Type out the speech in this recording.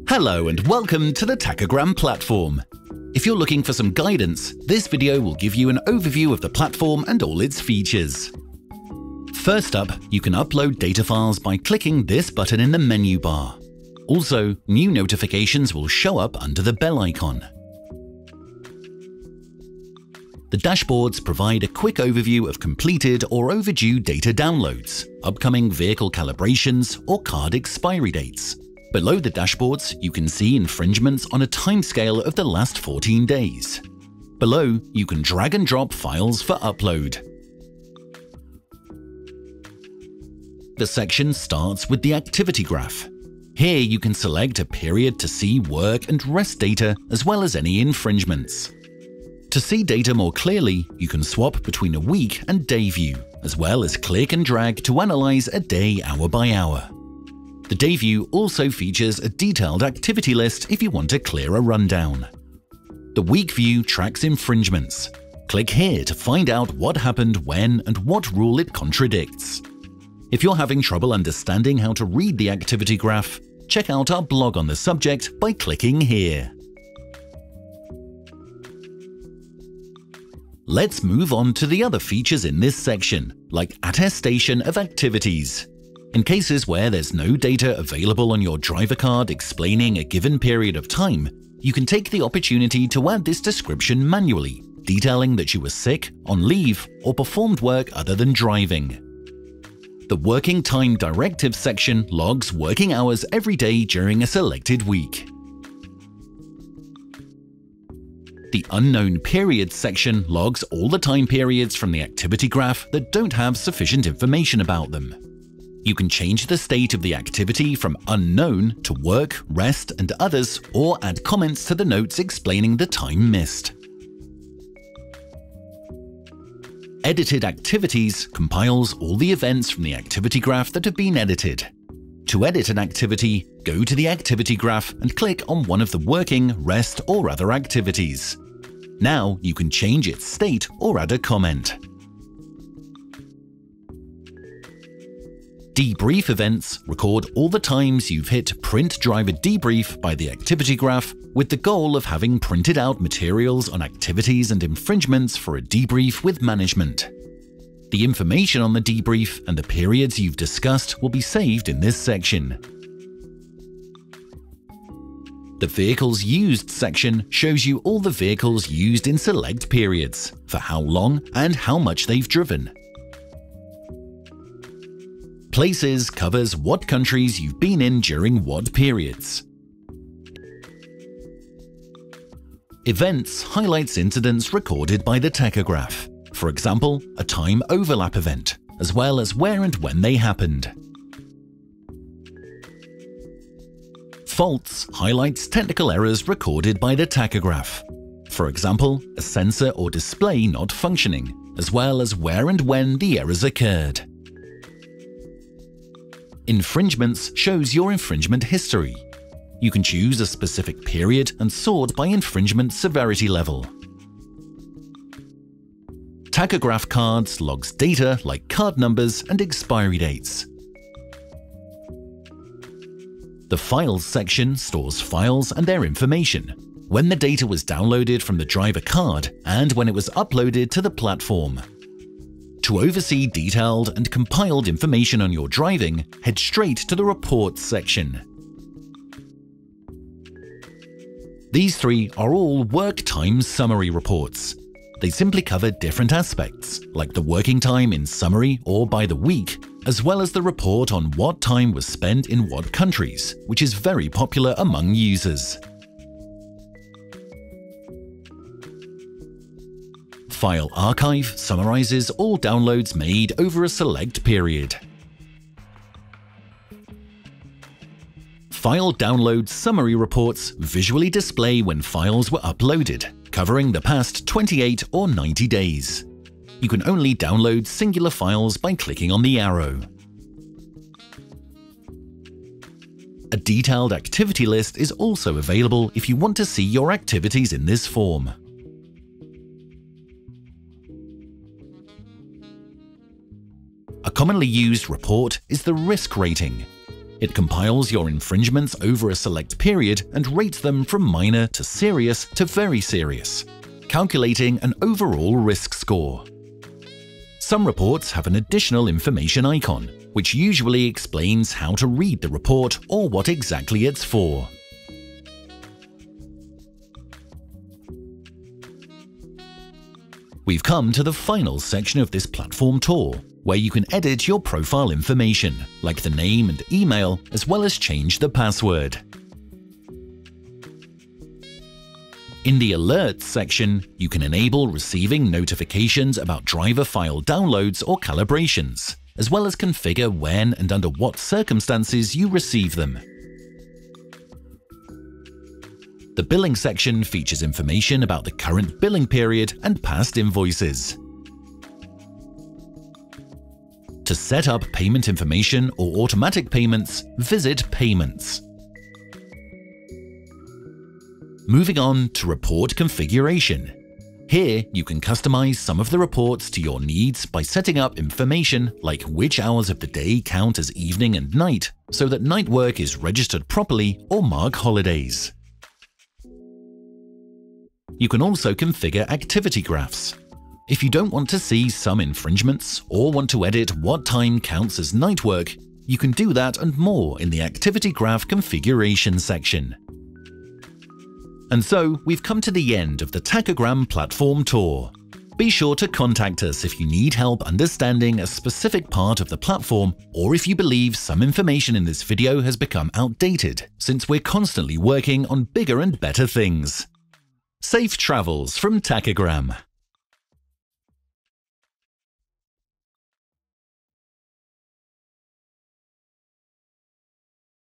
Hello and welcome to the Tachogram platform. If you're looking for some guidance, this video will give you an overview of the platform and all its features. First up, you can upload data files by clicking this button in the menu bar. Also, new notifications will show up under the bell icon. The dashboards provide a quick overview of completed or overdue data downloads, upcoming vehicle calibrations, or card expiry dates. Below the dashboards, you can see infringements on a timescale of the last 14 days. Below, you can drag and drop files for upload. The section starts with the activity graph. Here you can select a period to see work and rest data as well as any infringements. To see data more clearly, you can swap between a week and day view, as well as click and drag to analyze a day hour by hour. The day view also features a detailed activity list if you want a clearer rundown. The week view tracks infringements. Click here to find out what happened when and what rule it contradicts. If you're having trouble understanding how to read the activity graph, check out our blog on the subject by clicking here. Let's move on to the other features in this section, like attestation of activities. In cases where there's no data available on your driver card explaining a given period of time, you can take the opportunity to add this description manually, detailing that you were sick, on leave, or performed work other than driving. The Working Time Directive section logs working hours every day during a selected week. The Unknown Periods section logs all the time periods from the activity graph that don't have sufficient information about them. You can change the state of the activity from unknown to work, rest, and others, or add comments to the notes explaining the time missed. Edited Activities compiles all the events from the activity graph that have been edited. To edit an activity, go to the activity graph and click on one of the working, rest, or other activities. Now you can change its state or add a comment. Debrief events record all the times you've hit Print Driver Debrief by the activity graph with the goal of having printed out materials on activities and infringements for a debrief with management. The information on the debrief and the periods you've discussed will be saved in this section. The Vehicles Used section shows you all the vehicles used in select periods, for how long and how much they've driven. Places covers what countries you've been in during what periods. Events highlights incidents recorded by the tachograph, for example, a time overlap event, as well as where and when they happened. Faults highlights technical errors recorded by the tachograph, for example, a sensor or display not functioning, as well as where and when the errors occurred. Infringements shows your infringement history. You can choose a specific period and sort by infringement severity level. Tachograph Cards logs data like card numbers and expiry dates. The Files section stores files and their information, when the data was downloaded from the driver card and when it was uploaded to the platform. To oversee detailed and compiled information on your driving, head straight to the Reports section. These three are all work time summary reports. They simply cover different aspects, like the working time in summary or by the week, as well as the report on what time was spent in what countries, which is very popular among users. File Archive summarizes all downloads made over a select period. File Download Summary reports visually display when files were uploaded, covering the past 28 or 90 days. You can only download singular files by clicking on the arrow. A detailed activity list is also available if you want to see your activities in this form. A commonly used report is the risk rating. It compiles your infringements over a select period and rates them from minor to serious to very serious, calculating an overall risk score. Some reports have an additional information icon, which usually explains how to read the report or what exactly it's for. We've come to the final section of this platform tour, where you can edit your profile information, like the name and email, as well as change the password. In the Alerts section, you can enable receiving notifications about driver file downloads or calibrations, as well as configure when and under what circumstances you receive them. The Billing section features information about the current billing period and past invoices. To set up payment information or automatic payments, visit Payments. Moving on to Report Configuration. Here, you can customize some of the reports to your needs by setting up information like which hours of the day count as evening and night, so that night work is registered properly or mark holidays. You can also configure activity graphs. If you don't want to see some infringements or want to edit what time counts as night work, you can do that and more in the Activity Graph Configuration section. And so, we've come to the end of the Tachogram platform tour. Be sure to contact us if you need help understanding a specific part of the platform, or if you believe some information in this video has become outdated, since we're constantly working on bigger and better things. Safe travels from Tachogram.